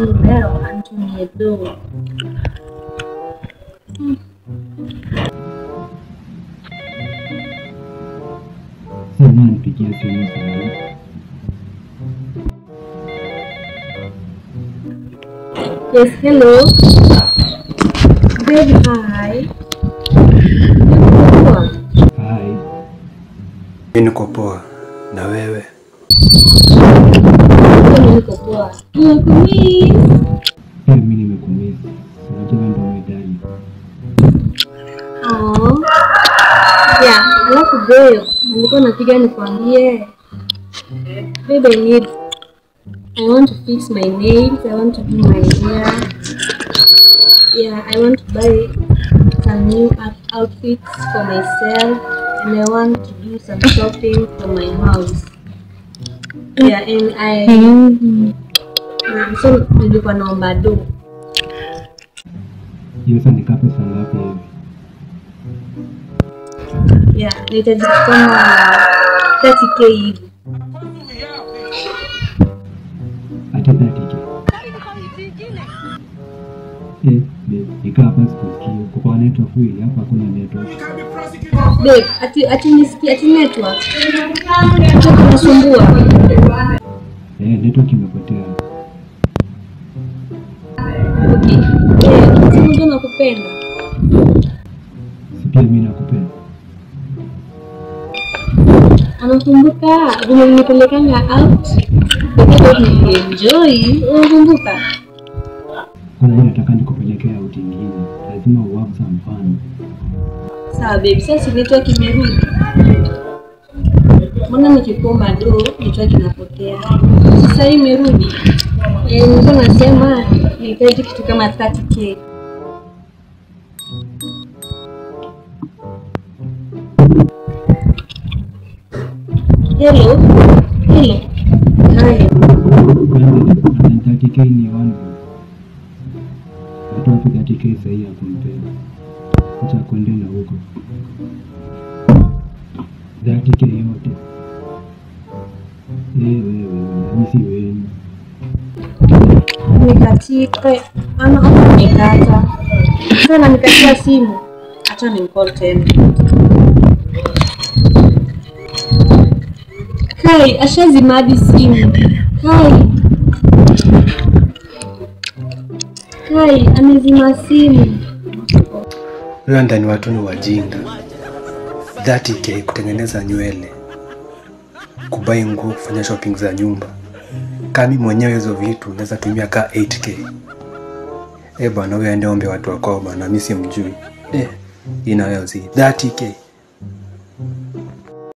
leo anitumie do. Sasa nipigia simu sasa. Yes, hello. Baby, hi. Hi. Mimi niko poa. Na wewe? Mimi niko poa. Nimekumiss. Mimi nimekumiss. Unajua ndo umedali. Oh. Yeah, alafu babe, nilikuwa napiga nikwambie. Babe, I want to fix my nails, I want to do my hair. Yeah, I want to buy some new outfits for myself, and I want to do some shopping for my house. Yeah, and so nilikuwa naomba do. Hiyo sasa ni kapi sana ngapi hivi? Yeah, nahitaji kama 30k hivi. Ati 30k. Nikaa hapa sikusikii. Kwa network hii hapa hakuna network. Babe, ati nisikie ati network. Tunasumbua. Network imepotea. Okay. Sasa ndio nakupenda. Pia mimi nakupenda. Anakumbuka vile nilipelekanga out. Ndio nilienjoy. Unakumbuka? Kwa nini nataka nikupelekea out nyingine? Lazima uwape some fun. Sawa babe, sasa network imerudi. Mbona nikikuomba do network inapotea? Sasa imerudi. Nilikuwa nasema nihitaji kitu kama 30k. Hello. Hello. Hi. 30k ni one. Watu wapi 30k sahihi ya kumpea. Acha kwende na huko. 30k yote. Wewe, mimi si wewe. Nikatika. Ana nikata. Sasa nikatia simu. Acha nimcall tena. Kai, ashazimadi simu. Kai, amezima simu. Landa ni watu ni wajinga. 30k kutengeneza nywele. Kubai nguo, kufanya shopping za nyumba. Kama mwenyewe hizo vitu unaweza tumia ka 8k. Bwana wewe ende ombe watu wako bwana, mimi simjui. Inayozi 30k.